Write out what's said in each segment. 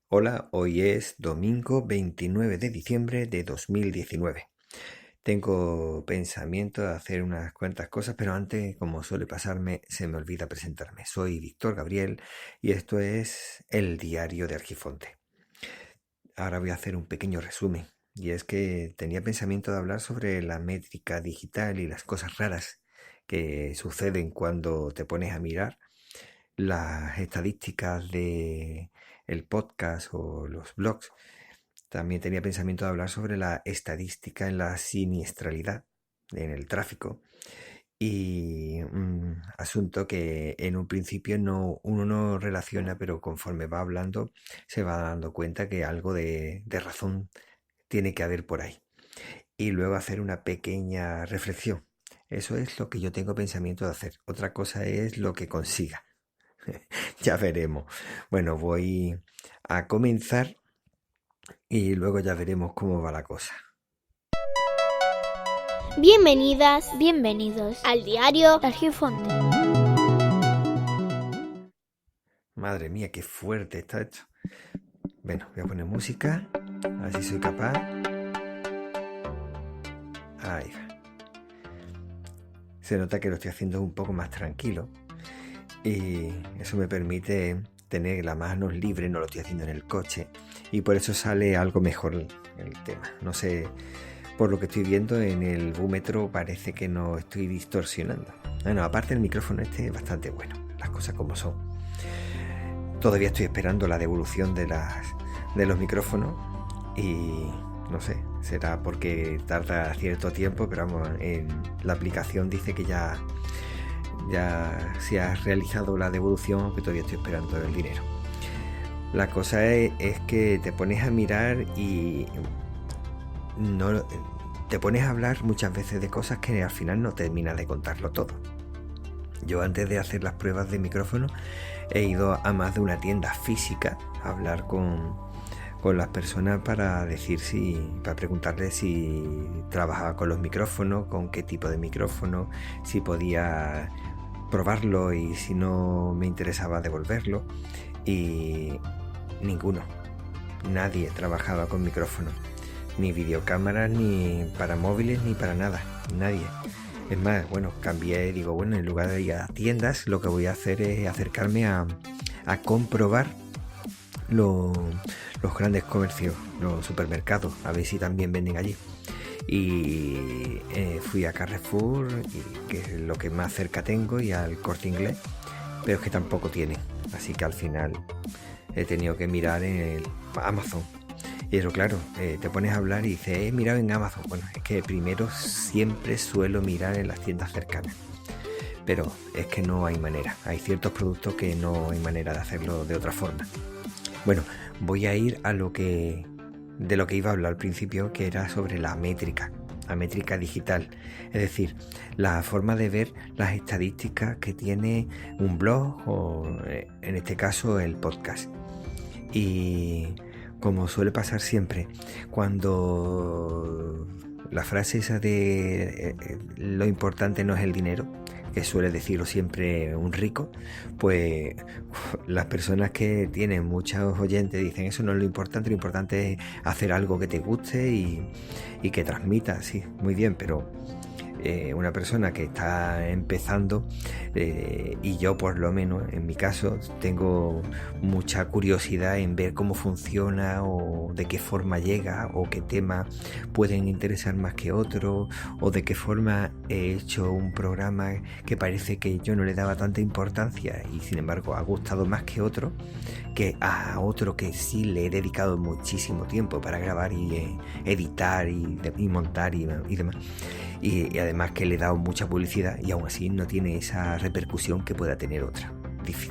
Hola, hoy es domingo 29 de diciembre de 2019. Tengo pensamiento de hacer unas cuantas cosas, pero antes, como suele pasarme, se me olvida presentarme. Soy Víctor Gabriel y esto es el diario de Argifonte. Ahora voy a hacer un pequeño resumen. Y es que tenía pensamiento de hablar sobre la métrica digital y las cosas raras que suceden cuando te pones a mirar las estadísticas de el podcast o los blogs. También tenía pensamiento de hablar sobre la estadística en la siniestralidad en el tráfico y un asunto que en un principio uno no relaciona, pero conforme va hablando se va dando cuenta que algo de razón tiene que haber por ahí. Y luego hacer una pequeña reflexión. Eso es lo que yo tengo pensamiento de hacer. Otra cosa es lo que consiga. Ya veremos. Bueno, voy a comenzar y luego ya veremos cómo va la cosa. Bienvenidas, bienvenidos al diario de Argifonte. Madre mía, qué fuerte está esto. Bueno, voy a poner música, a ver si soy capaz. Ahí va. Se nota que lo estoy haciendo un poco más tranquilo y eso me permite tener las manos libres, no lo estoy haciendo en el coche y por eso sale algo mejor el tema. No sé, por lo que estoy viendo en el búmetro parece que no estoy distorsionando. Bueno, aparte el micrófono este es bastante bueno, las cosas como son. Todavía estoy esperando la devolución de los micrófonos y no sé, será porque tarda cierto tiempo, pero vamos, en la aplicación dice que ya se ha realizado la devolución, aunque todavía estoy esperando el dinero. La cosa es que te pones a mirar y no te pones a hablar muchas veces de cosas que al final no terminas de contarlo todo. Yo antes de hacer las pruebas de micrófono he ido a más de una tienda física a hablar con las personas para preguntarles si trabajaba con los micrófonos, con qué tipo de micrófono, si podía probarlo y si no me interesaba devolverlo. Y ninguno, nadie trabajaba con micrófono, ni videocámaras, ni para móviles, ni para nada, nadie. Es más, bueno, cambié, digo, bueno, en lugar de ir a tiendas, lo que voy a hacer es acercarme a comprobar los grandes comercios, los supermercados, a ver si también venden allí. Y fui a Carrefour, que es lo que más cerca tengo, y al Corte Inglés, pero es que tampoco tienen, así que al final he tenido que mirar en el Amazon. Y eso, claro, te pones a hablar y dices, he mirado en Amazon. Bueno, es que primero siempre suelo mirar en las tiendas cercanas, pero es que no hay manera. Hay ciertos productos que no hay manera de hacerlo de otra forma. Bueno, voy a ir de lo que iba a hablar al principio, que era sobre la métrica digital, es decir, la forma de ver las estadísticas que tiene un blog o en este caso el podcast. Y como suele pasar siempre, cuando la frase esa de lo importante no es el dinero, que suele decirlo siempre un rico, pues las personas que tienen muchos oyentes dicen eso no es lo importante es hacer algo que te guste y que transmita, sí, muy bien, pero una persona que está empezando y yo por lo menos en mi caso tengo mucha curiosidad en ver cómo funciona o de qué forma llega o qué temas pueden interesar más que otros o de qué forma he hecho un programa que parece que yo no le daba tanta importancia y sin embargo ha gustado más que otro, que a otro que sí le he dedicado muchísimo tiempo para grabar y editar y montar y demás. Y además que le he dado mucha publicidad y aún así no tiene esa repercusión que pueda tener otra.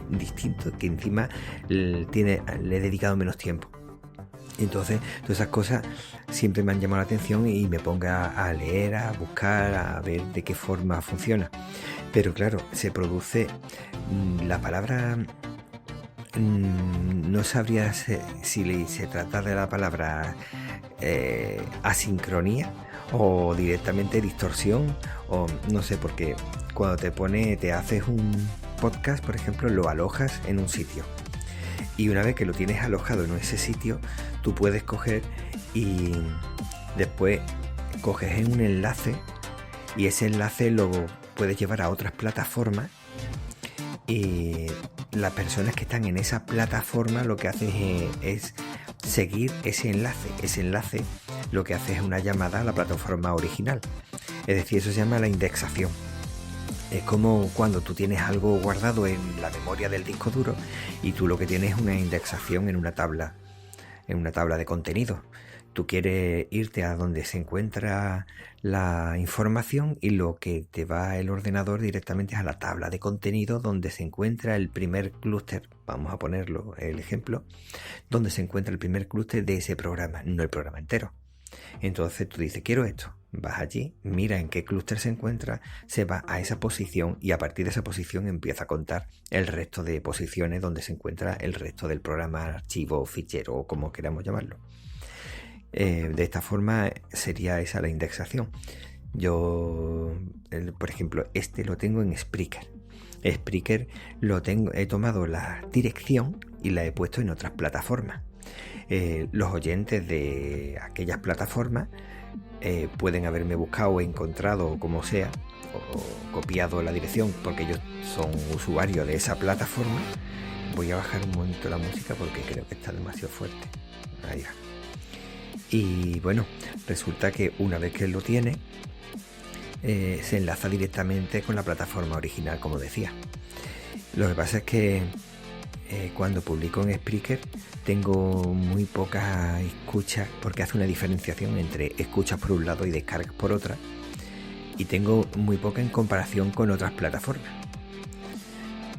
Distinto, que encima le he dedicado menos tiempo. Entonces, todas esas cosas siempre me han llamado la atención y me pongo a leer, a buscar, a ver de qué forma funciona. Pero claro, se produce la palabra... no sabría si se trata de la palabra asincronía o directamente distorsión o no sé, porque cuando te haces un podcast, por ejemplo, lo alojas en un sitio Y una vez que lo tienes alojado en ese sitio, tú puedes coger y después coges en un enlace, y ese enlace lo puedes llevar a otras plataformas, y las personas que están en esa plataforma lo que hacen es seguir ese enlace. Ese enlace lo que hace es una llamada a la plataforma original. Es decir, eso se llama la indexación. Es como cuando tú tienes algo guardado en la memoria del disco duro y tú lo que tienes es una indexación en una tabla de contenido. Tú quieres irte a donde se encuentra la información y lo que te va el ordenador directamente es a la tabla de contenido donde se encuentra el primer clúster. Vamos a ponerlo el ejemplo, donde se encuentra el primer clúster de ese programa, no el programa entero. Entonces tú dices, quiero esto, vas allí, mira en qué clúster se encuentra, se va a esa posición y a partir de esa posición empieza a contar el resto de posiciones donde se encuentra el resto del programa, archivo, fichero o como queramos llamarlo. De esta forma sería esa la indexación. Yo, por ejemplo, lo tengo en Spreaker. Spreaker he tomado la dirección y la he puesto en otras plataformas. Los oyentes de aquellas plataformas pueden haberme buscado o encontrado o como sea, o copiado la dirección porque ellos son usuarios de esa plataforma. Voy a bajar un momento la música porque creo que está demasiado fuerte. Ahí va. Y bueno, resulta que una vez que lo tiene, se enlaza directamente con la plataforma original, como decía. Lo que pasa es que cuando publico en Spreaker tengo muy pocas escuchas, porque hace una diferenciación entre escuchas por un lado y descargas por otra, y tengo muy poca en comparación con otras plataformas.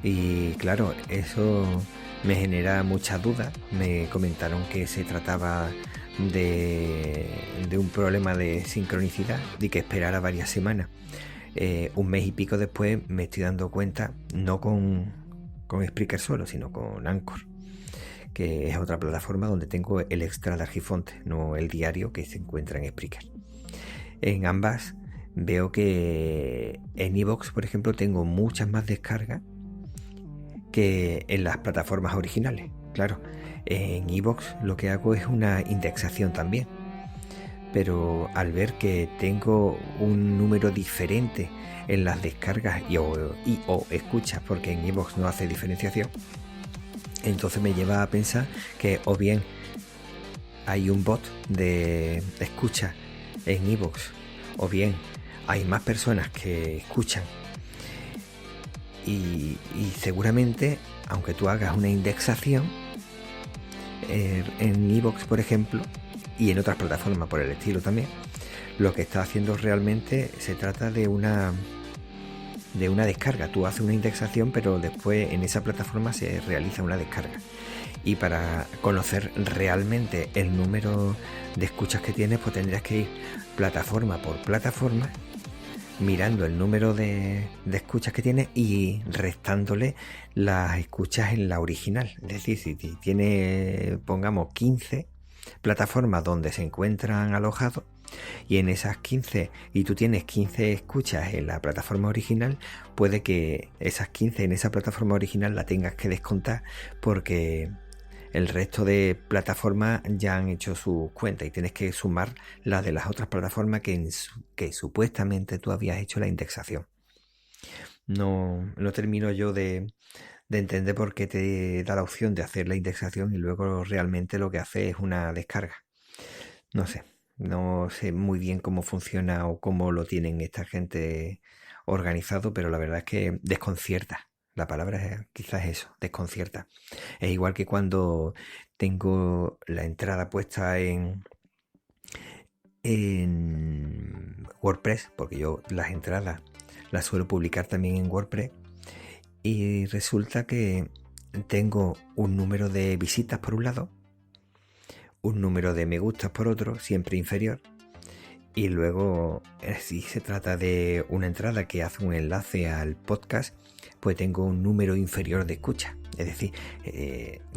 Y claro, eso me genera muchas dudas. Me comentaron que se trataba de un problema de sincronicidad y que esperara varias semanas. Un mes y pico después me estoy dando cuenta, no con Spreaker solo, sino con Anchor, que es otra plataforma donde tengo el extra de Argifonte, no el diario que se encuentra en Spreaker. En ambas veo que en iVoox, por ejemplo, tengo muchas más descargas que en las plataformas originales. Claro, en iVoox lo que hago es una indexación también, pero al ver que tengo un número diferente en las descargas o escuchas, porque en iVoox no hace diferenciación, entonces me lleva a pensar que o bien hay un bot de escucha en iVoox, o bien hay más personas que escuchan y seguramente, aunque tú hagas una indexación en iVoox, por ejemplo, y en otras plataformas por el estilo también, lo que está haciendo realmente se trata de una descarga. Tú haces una indexación, pero después en esa plataforma se realiza una descarga. Y para conocer realmente el número de escuchas que tienes, pues tendrías que ir plataforma por plataforma, mirando el número de escuchas que tienes y restándole las escuchas en la original. Es decir, si tiene, pongamos, 15 plataformas donde se encuentran alojados, y en esas 15 y tú tienes 15 escuchas en la plataforma original, puede que esas 15 en esa plataforma original la tengas que descontar porque el resto de plataformas ya han hecho sus cuentas y tienes que sumar las de las otras plataformas que supuestamente tú habías hecho la indexación. No termino yo de entender por qué te da la opción de hacer la indexación y luego realmente lo que hace es una descarga. No sé muy bien cómo funciona o cómo lo tienen esta gente organizado, pero la verdad es que desconcierta. La palabra quizás es eso, desconcierta. Es igual que cuando tengo la entrada puesta en WordPress, porque yo las entradas las suelo publicar también en WordPress, y resulta que tengo un número de visitas por un lado, un número de me gustas por otro, siempre inferior, y luego si se trata de una entrada que hace un enlace al podcast, pues tengo un número inferior de escucha. Es decir,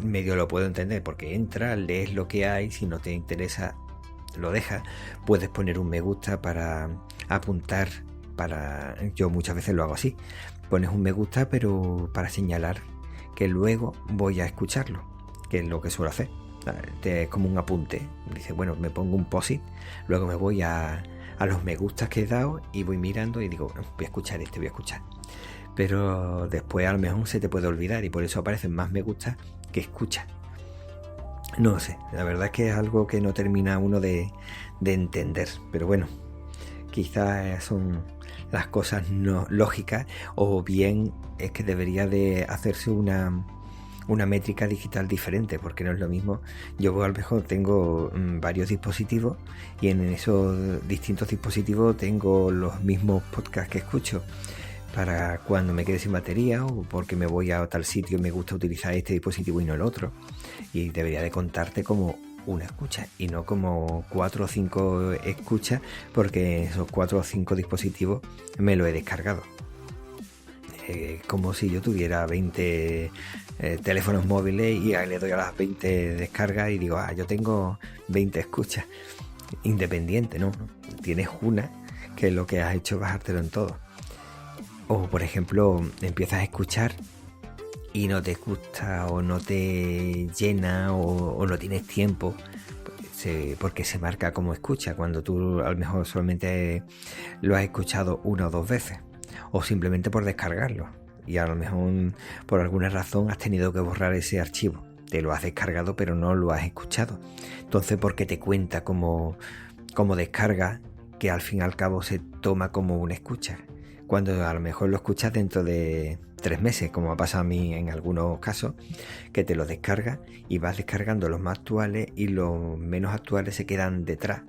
medio lo puedo entender porque entras, lees lo que hay, si no te interesa lo dejas, puedes poner un me gusta para apuntar, yo muchas veces lo hago así, pones un me gusta pero para señalar que luego voy a escucharlo. que es lo que suelo hacer. Es como un apunte. Dice, bueno, me pongo un post-it, luego me voy a los me gustas que he dado y voy mirando y digo, bueno, voy a escuchar voy a escuchar. Pero después a lo mejor se te puede olvidar y por eso aparecen más me gustas que escuchas. No sé, la verdad es que es algo que no termina uno de entender. Pero bueno, quizás son las cosas no lógicas, o bien es que debería de hacerse una métrica digital diferente, porque no es lo mismo. Yo a lo mejor tengo varios dispositivos y en esos distintos dispositivos tengo los mismos podcasts que escucho para cuando me quede sin batería o porque me voy a tal sitio y me gusta utilizar este dispositivo y no el otro, y debería de contarte como una escucha y no como 4 o 5 escuchas, porque esos 4 o 5 dispositivos me lo he descargado. Como si yo tuviera 20 teléfonos móviles y le doy a las 20 descargas y digo, yo tengo 20 escuchas. Independiente, ¿no? Tienes una que lo que has hecho es bajártelo en todo. O por ejemplo, empiezas a escuchar y no te gusta o no te llena o no tienes tiempo, porque se marca como escucha cuando tú a lo mejor solamente lo has escuchado 1 o 2 veces, o simplemente por descargarlo y a lo mejor por alguna razón has tenido que borrar ese archivo. Te lo has descargado pero no lo has escuchado. Entonces, ¿por qué te cuenta como descarga, que al fin y al cabo se toma como una escucha? Cuando a lo mejor lo escuchas dentro de 3 meses, como ha pasado a mí en algunos casos, que te lo descargas y vas descargando los más actuales y los menos actuales se quedan detrás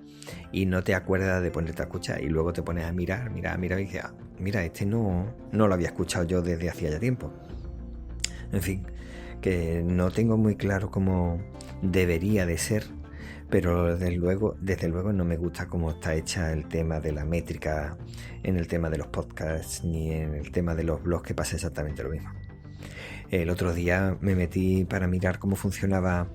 y no te acuerdas de ponerte a escuchar, y luego te pones a mirar y dices, mira, este no lo había escuchado yo desde hacía ya tiempo. En fin, que no tengo muy claro cómo debería de ser, pero desde luego no me gusta cómo está hecha el tema de la métrica en el tema de los podcasts ni en el tema de los blogs, que pasa exactamente lo mismo. El otro día me metí para mirar cómo funcionaba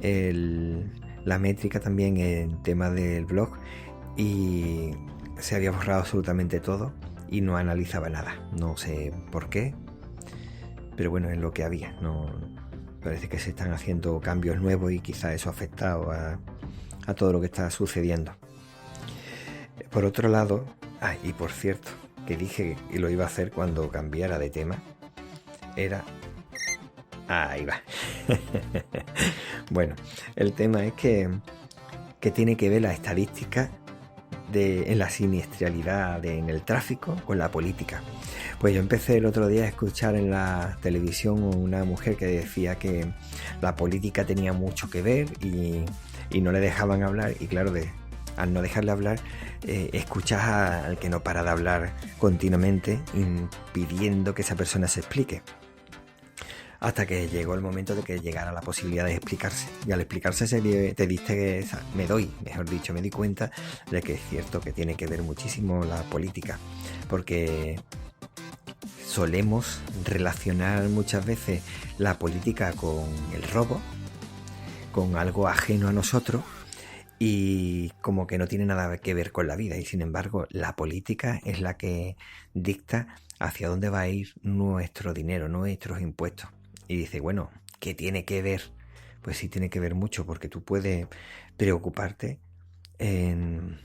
la métrica también en tema del blog y se había borrado absolutamente todo y no analizaba nada. No sé por qué, pero bueno, es lo que había. No, parece que se están haciendo cambios nuevos y quizá eso ha afectado a todo lo que está sucediendo. Por otro lado, y por cierto, que dije que lo iba a hacer cuando cambiara de tema, era... ahí va. Bueno, el tema es que tiene que ver la estadística en la siniestralidad en el tráfico con la política. Pues yo empecé el otro día a escuchar en la televisión una mujer que decía que la política tenía mucho que ver y no le dejaban hablar, y claro, al no dejarle hablar, escuchas al que no para de hablar continuamente, impidiendo que esa persona se explique. Hasta que llegó el momento de que llegara la posibilidad de explicarse. Y al explicarse me di cuenta de que es cierto que tiene que ver muchísimo la política. Porque solemos relacionar muchas veces la política con el robo, con algo ajeno a nosotros, y como que no tiene nada que ver con la vida. Y sin embargo, la política es la que dicta hacia dónde va a ir nuestro dinero, nuestros impuestos. Y dice, bueno, ¿qué tiene que ver? Pues sí tiene que ver mucho, porque tú puedes preocuparte en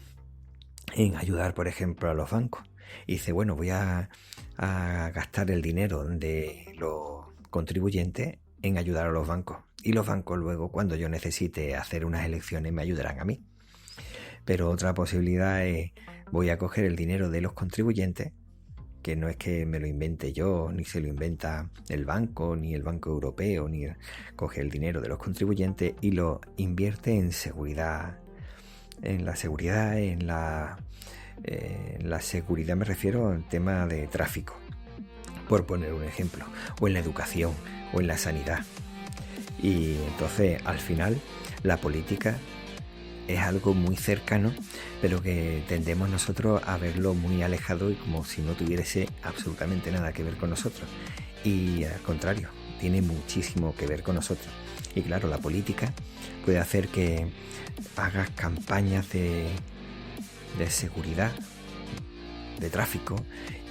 ayudar, por ejemplo, a los bancos. Y dice, bueno, voy a gastar el dinero de los contribuyentes en ayudar a los bancos. Y los bancos luego, cuando yo necesite hacer unas elecciones, me ayudarán a mí. Pero otra posibilidad es, voy a coger el dinero de los contribuyentes, que no es que me lo invente yo, ni se lo inventa el banco, ni el Banco Europeo, ni coge el dinero de los contribuyentes y lo invierte en seguridad. En la seguridad, la seguridad me refiero al tema de tráfico, por poner un ejemplo, o en la educación, o en la sanidad. Y entonces, al final, la política es algo muy cercano, pero que tendemos nosotros a verlo muy alejado y como si no tuviese absolutamente nada que ver con nosotros. Y al contrario, tiene muchísimo que ver con nosotros. Y claro, la política puede hacer que hagas campañas de seguridad, de tráfico,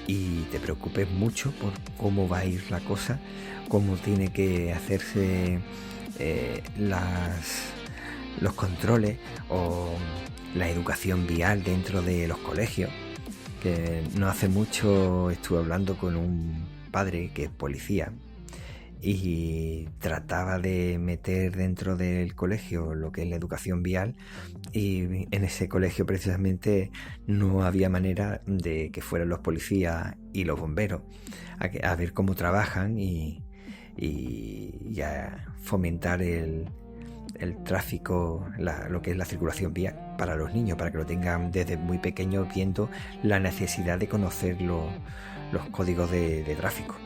y te preocupes mucho por cómo va a ir la cosa, cómo tiene que hacerse los controles o la educación vial dentro de los colegios. Que no hace mucho estuve hablando con un padre que es policía y trataba de meter dentro del colegio lo que es la educación vial, y en ese colegio precisamente no había manera de que fueran los policías y los bomberos a ver cómo trabajan y a fomentar el tráfico, lo que es la circulación vial para los niños, para que lo tengan desde muy pequeños, viendo la necesidad de conocer los códigos de tráfico.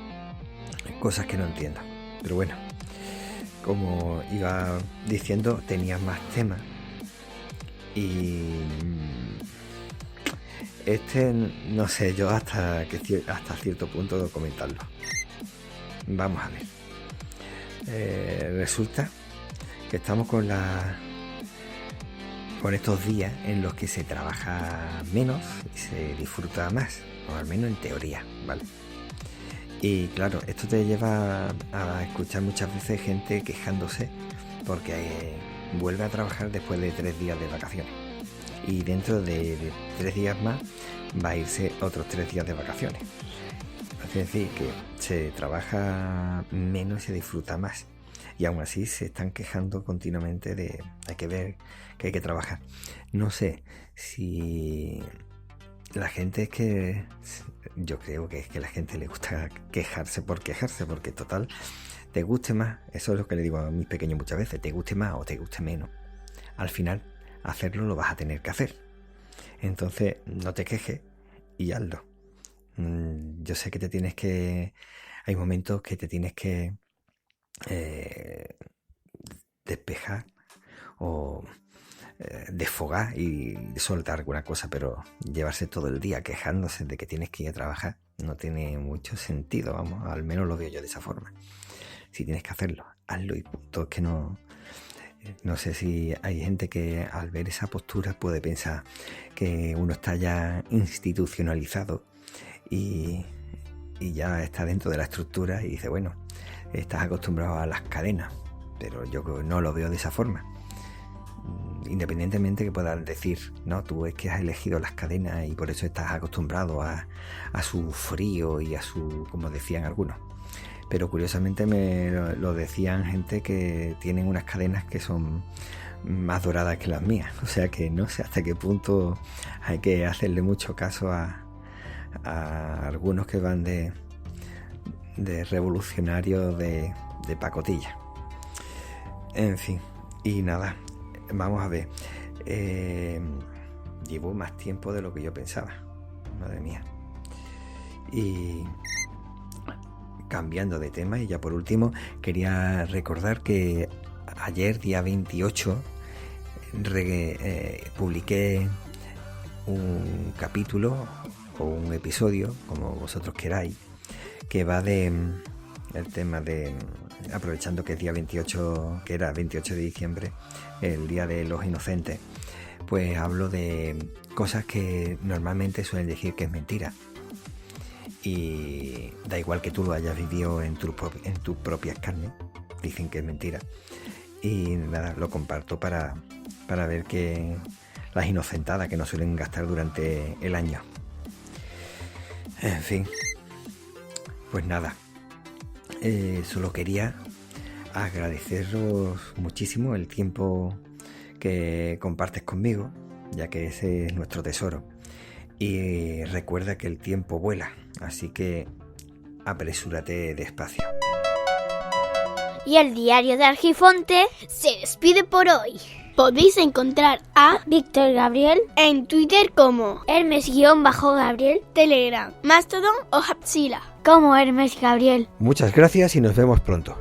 Cosas que no entiendo. Pero bueno, como iba diciendo, tenía más temas. Y no sé yo hasta cierto punto de comentarlo. Vamos a ver. Resulta que estamos con estos días en los que se trabaja menos y se disfruta más, o al menos en teoría, ¿vale? Y claro, esto te lleva a escuchar muchas veces gente quejándose porque vuelve a trabajar después de 3 días de vacaciones. Y dentro de 3 días más va a irse otros 3 días de vacaciones. Es decir, que se trabaja menos y se disfruta más. Y aún así se están quejando continuamente de hay que ver que hay que trabajar. No sé si la gente es que... Yo creo que es que a la gente le gusta quejarse, porque total, te guste más, eso es lo que le digo a mis pequeños muchas veces, te guste más o te guste menos, al final hacerlo lo vas a tener que hacer. Entonces no te quejes y hazlo. Yo sé que hay momentos que te tienes que despejar o desfogar y soltar alguna cosa, pero llevarse todo el día quejándose de que tienes que ir a trabajar no tiene mucho sentido, vamos, al menos lo veo yo de esa forma. Si tienes que hacerlo, hazlo y punto. Es que no sé si hay gente que al ver esa postura puede pensar que uno está ya institucionalizado y ya está dentro de la estructura y dice, bueno, estás acostumbrado a las cadenas, pero yo no lo veo de esa forma. Independientemente que puedan decir, no, tú es que has elegido las cadenas y por eso estás acostumbrado a su frío y a su, como decían algunos. Pero curiosamente me lo decían gente que tienen unas cadenas que son más doradas que las mías. O sea que no sé hasta qué punto hay que hacerle mucho caso a algunos que van de revolucionarios de pacotilla. En fin, y nada. Vamos a ver, llevo más tiempo de lo que yo pensaba, madre mía. Y cambiando de tema, y ya por último, quería recordar que ayer, día 28, publiqué un capítulo o un episodio, como vosotros queráis, que va el tema de... aprovechando que es día 28, que era 28 de diciembre, el Día de los Inocentes, pues hablo de cosas que normalmente suelen decir que es mentira. Y da igual que tú lo hayas vivido en tus propias carnes, dicen que es mentira. Y nada, lo comparto para ver que las inocentadas que nos suelen gastar durante el año. En fin, pues nada. Solo quería agradeceros muchísimo el tiempo que compartes conmigo, ya que ese es nuestro tesoro. Y recuerda que el tiempo vuela, así que apresúrate despacio. Y el diario de Argifonte se despide por hoy. Podéis encontrar a Víctor Gabriel en Twitter como Hermes_Gabriel, Telegram, Mastodon o Hapsila como Hermes Gabriel. Muchas gracias y nos vemos pronto.